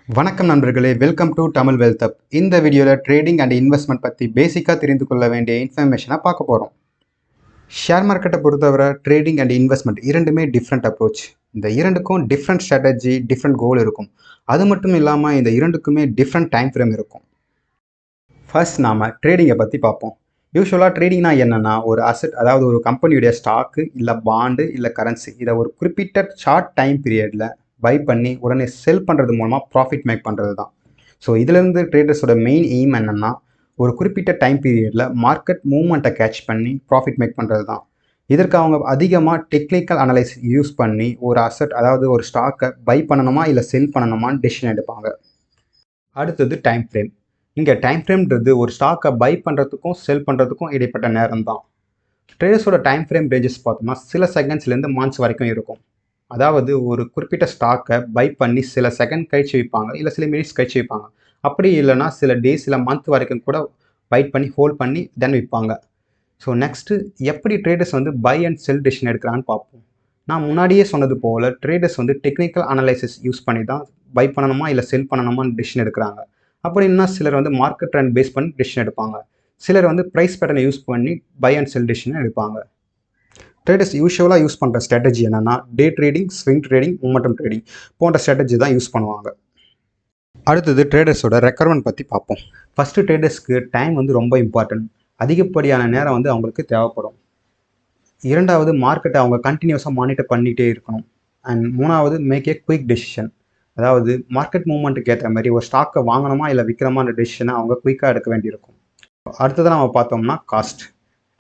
வணக்கம் நண்பர்களே, welcome to Tamil wealth அப். இந்த வீடியோவில் ட்ரேடிங் அண்ட் இன்வெஸ்ட்மெண்ட் பற்றி பேசிக்காக தெரிந்து கொள்ள வேண்டிய இன்ஃபர்மேஷனை பார்க்க போகிறோம். ஷேர் மார்க்கெட்டை பொறுத்தவரை ட்ரேடிங் அண்ட் இன்வெஸ்ட்மெண்ட் இரண்டுமே டிஃப்ரெண்ட் அப்ரோச். இந்த இரண்டுக்கும் டிஃப்ரெண்ட் ஸ்ட்ராட்டஜி, டிஃப்ரெண்ட் கோல் இருக்கும். அது மட்டும் இல்லாமல் இந்த இரண்டுக்குமே டிஃப்ரெண்ட் டைம் ஃப்ரேம் இருக்கும். ஃபர்ஸ்ட் நாம் ட்ரேடிங்கை பற்றி பார்ப்போம். யூஸ்வலாக ட்ரேடிங்னா என்னென்னா, ஒரு அசெட், அதாவது ஒரு கம்பெனியுடைய ஸ்டாக்கு இல்லை பாண்டு இல்லை கரன்சி, இதை ஒரு குறிப்பிட்ட ஷார்ட் டைம் பீரியடில் பை பண்ணி உடனே செல் பண்ணுறது மூலமாக ப்ராஃபிட் மேக் பண்ணுறது தான். ஸோ இதிலேருந்து ட்ரேடர்ஸோட மெயின் எய்ம் என்னென்னா, ஒரு குறிப்பிட்ட டைம் பீரியடில் மார்க்கெட் மூவ்மெண்ட்டை கேட்ச் பண்ணி ப்ராஃபிட் மேக் பண்ணுறது தான். இதற்கு அவங்க அதிகமாக டெக்னிக்கல் அனலைசிஸ் யூஸ் பண்ணி ஒரு அசெட், அதாவது ஒரு ஸ்டாக்கை பை பண்ணணுமா இல்லை செல் பண்ணணுமான்னு டெசிஷன் எடுப்பாங்க. அடுத்தது டைம் ஃப்ரேம். இங்கே டைம் ஃப்ரேம்ன்றது ஒரு ஸ்டாக்கை பை பண்ணுறதுக்கும் செல் பண்ணுறதுக்கும் இடைப்பட்ட நேரம் தான். ட்ரேடர்ஸோட டைம் ஃப்ரேம் ரேஞ்சஸ் பார்த்தோம்னா சில செகண்ட்ஸ்லேருந்து மந்த்ஸ் வரைக்கும் இருக்கும். அதாவது ஒரு குறிப்பிட்ட ஸ்டாக்கை பை பண்ணி சில செகண்ட் கழிச்சு வைப்பாங்க, இல்லை சில மினிட்ஸ் கழிச்சு வைப்பாங்க. அப்படி இல்லைனா சில டேஸ் இல்லை மந்த் வரைக்கும் கூட பைட் பண்ணி ஹோல்ட் பண்ணி தென் விற்பாங்க. ஸோ நெக்ஸ்ட்டு எப்படி traders buy and sell decision எடுக்கிறான்னு பார்ப்போம். நான் முன்னாடியே சொன்னது போல் ட்ரேடர்ஸ் டெக்னிக்கல் அனலைசிஸ் யூஸ் பண்ணி தான் பை பண்ணணுமா இல்லை செல் பண்ணணுமான்னு டெசிஷன் எடுக்கிறாங்க. அப்படின்னா சிலர் மார்க்கெட் ட்ரெண்ட் பேஸ் பண்ணி டெசிஷன் எடுப்பாங்க. சிலர் ப்ரைஸ் பேட்டர்னை யூஸ் பண்ணி பை அண்ட் செல் டெசிஷன் எடுப்பாங்க. ட்ரேடர்ஸ் யூஸ்வலாக யூஸ் பண்ணுற ஸ்ட்ராட்டஜி என்னென்னா, டே trading, swing trading, momentum trading போன்ற ஸ்ட்ராட்டஜி தான் யூஸ் பண்ணுவாங்க. அடுத்தது ட்ரேடர்ஸோட ரெக்குயர்மெண்ட் பற்றி பார்ப்போம். ஃபஸ்ட்டு ட்ரேடர்ஸ்க்கு டைம் ரொம்ப இம்பார்ட்டன்ட். அதிகப்படியான நேரம் அவங்களுக்கு தேவைப்படும். இரண்டாவது, மார்க்கெட்டை அவங்க கண்டினியூஸாக மானிட்டர் பண்ணிகிட்டே இருக்கணும். அண்ட் மூணாவது, மேக் ஏ குயிக் டெசிஷன். அதாவது மார்க்கெட் மூவ்மெண்ட்டுக்கு ஏற்ற மாதிரி ஒரு ஸ்டாக்கை வாங்கணுமா இல்லை விற்கணுமான்ற டெசிஷனை அவங்க குயிக்காக எடுக்க வேண்டியிருக்கும். அடுத்ததான் நம்ம பார்த்தோம்னா காஸ்ட்.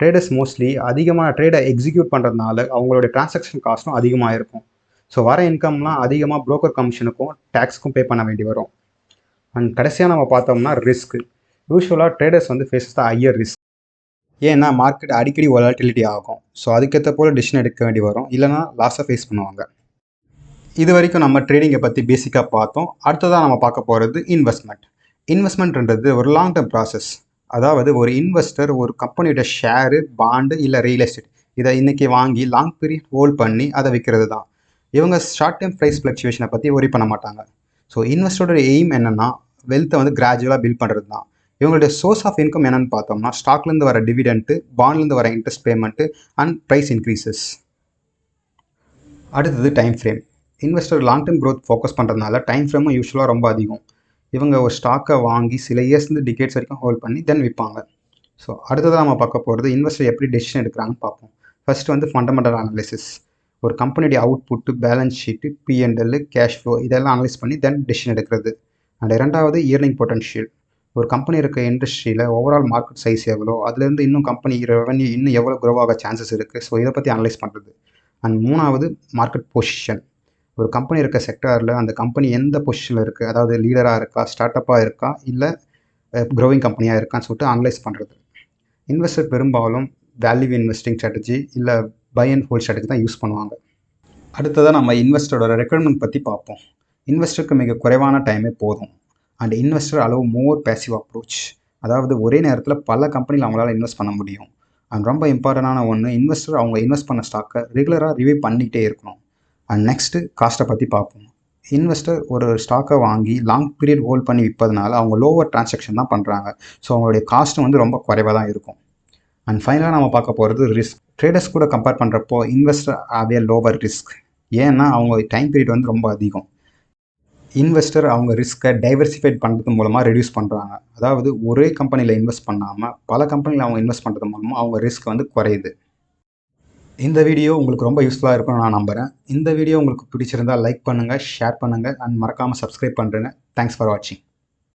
ட்ரேடர்ஸ் மோஸ்ட்லி அதிகமான ட்ரேடை எக்ஸிக்யூட் பண்ணுறதுனால அவங்களுடைய டிரான்சாக்ஷன் காஸ்ட்டும் அதிகமாக இருக்கும். ஸோ வர இன்கம்லாம் அதிகமாக ப்ரோக்கர் கமிஷனுக்கும் டேக்ஸுக்கும் பே பண்ண வேண்டி வரும். அண்ட் கடைசியாக நம்ம பார்த்தோம்னா ரிஸ்க். யூஸ்வலாக traders faces the higher risk. ஏன்னா மார்க்கெட் அடிக்கடி வாலட்டிலிட்டி ஆகும். ஸோ அதுக்கேற்ற போல் டிசிஷன் எடுக்க வேண்டி வரும், இல்லைனா லாஸை ஃபேஸ் பண்ணுவாங்க. இது வரைக்கும் நம்ம ட்ரேடிங்கை பற்றி பேசிக்காக பார்த்தோம். அடுத்ததாக நம்ம பார்க்க போகிறது இன்வெஸ்ட்மெண்ட். இன்வெஸ்ட்மெண்ட்ன்றது ஒரு லாங் டேர்ம் ப்ராசஸ். அதாவது ஒரு இன்வெஸ்டர் ஒரு கம்பெனியோட ஷேரு, பாண்டு இல்லை ரியல் எஸ்டேட் இதை இன்றைக்கி வாங்கி லாங் பீரியட் ஹோல்ட் பண்ணி அதை விற்கிறது தான். இவங்க ஷார்ட் டைம் ப்ரைஸ் ஃப்ளக்சுவேஷனை பற்றி ஒரி பண்ண மாட்டாங்க. ஸோ இன்வெஸ்டரோட எய்ம் என்னென்னா, வெல்த்தை கிராஜுவலாக பில்ட் பண்ணுறது தான். இவங்களுடைய சோர்ஸ் ஆஃப் இன்கம் என்னென்னு பார்த்தோம்னா, ஸ்டாக்லேருந்து வர டிவிடெண்ட்டு, பாண்ட்லேருந்து வர interest payment and price increases. அடுத்தது time frame. Investor long term growth focus பண்ணுறதுனால டைம் ஃப்ரேமும் யூஸ்வலாக ரொம்ப அதிகம். இவங்க ஒரு ஸ்டாக்கை வாங்கி சில இயர்ஸ்லேருந்து டிகேட்ஸ் வரைக்கும் ஹோல்ட் பண்ணி தென் விற்பாங்க. ஸோ அடுத்ததாக நம்ம பார்க்க போகிறது இன்வெஸ்டர் எப்படி டெசிஷன் எடுக்கிறாங்கன்னு பார்ப்போம். First fundamental analysis. ஒரு கம்பெனியுடைய output, balance sheet, P&L, cash flow இதெல்லாம் அனலைஸ் பண்ணி தென் டெசிஷன் எடுக்கிறது. அண்ட் இரண்டாவது இயர்னிங் பொட்டன்ஷியல். ஒரு கம்பெனி இருக்க இண்டஸ்ட்ரியில் ஓவரால் மார்க்கெட் சைஸ் எவ்வளோ, அதுலேருந்து இன்னும் கம்பெனி ரெவன்யூ இன்னும் எவ்வளோ க்ரோ ஆக சான்சஸ் இருக்குது. ஸோ இதை பற்றி அனலைஸ் பண்ணுறது. அண்ட் மூணாவது மார்க்கெட் பொசிஷன். ஒரு கம்பெனி இருக்க செக்டாரில் அந்த கம்பெனி எந்த பொசிஷனில் இருக்குது, அதாவது லீடராக இருக்கா, ஸ்டார்ட் அப்பாக இருக்கா, இல்லை க்ரோவிங் கம்பெனியாக இருக்கான்னு சொல்லிட்டு அனலைஸ் பண்ணுறது. இன்வெஸ்டர் பெரும்பாலும் வேல்யூ இன்வெஸ்டிங் ஸ்ட்ராட்டஜி இல்லை பை அண்ட் ஹோல்ட் ஸ்ட்ராட்டஜி தான் யூஸ் பண்ணுவாங்க. அடுத்ததாக நம்ம இன்வெஸ்டரோட ரெக்குயர்மெண்ட் பற்றி பார்ப்போம். இன்வெஸ்டருக்கு மிக குறைவான டைமே போதும். அண்ட் இன்வெஸ்டர் அளவு மோர் பேசிவ் அப்ரோச். அதாவது ஒரே நேரத்தில் பல கம்பெனியில் அவங்களால இன்வெஸ்ட் பண்ண முடியும். அண்ட் ரொம்ப இம்பார்ட்டண்டான ஒன்று, இன்வெஸ்டர் அவங்க இன்வெஸ்ட் பண்ண ஸ்டாக்கை ரெகுலராக ரிவ்யூ பண்ணிக்கிட்டே இருக்கணும். அண்ட் நெக்ஸ்ட்டு காஸ்ட்டை பற்றி பார்ப்போம். இன்வெஸ்டர் ஒரு ஸ்டாக்கை வாங்கி லாங் பீரியட் ஹோல்ட் பண்ணி விற்பதுனால அவங்க லோவர் டிரான்சாக்ஷன் தான் பண்ணுறாங்க. ஸோ அவங்களுடைய காஸ்ட்டும் ரொம்ப குறைவாக தான் இருக்கும். அண்ட் ஃபைனலாக நம்ம பார்க்க போகிறது ரிஸ்க். ட்ரேடர்ஸ் கூட கம்பேர் பண்ணுறப்போ இன்வெஸ்டர் ஆவே லோவர் ரிஸ்க். ஏன்னா அவங்க டைம் பீரியட் ரொம்ப அதிகம். இன்வெஸ்டர் அவங்க ரிஸ்க்கை டைவர்சிஃபைட் பண்ணுறது மூலமாக ரெடியூஸ் பண்ணுறாங்க. அதாவது ஒரே கம்பெனியில் இன்வெஸ்ட் பண்ணாமல் பல கம்பெனியில் அவங்க இன்வெஸ்ட் பண்ணுறது மூலமாக அவங்க ரிஸ்க் குறையுது. இந்த வீடியோ உங்களுக்கு ரொம்ப யூஸ்ஃபுல்லாக இருக்கும்னு நான் நம்புகிறேன். இந்த வீடியோ உங்களுக்கு பிடிச்சிருந்தால் லைக் பண்ணுங்கள், ஷேர் பண்ணுங்கள் அண்ட் மறக்காமல் சப்ஸ்கிரைப் பண்ணுறேங்க. தேங்க்ஸ் ஃபார் வாட்சிங்.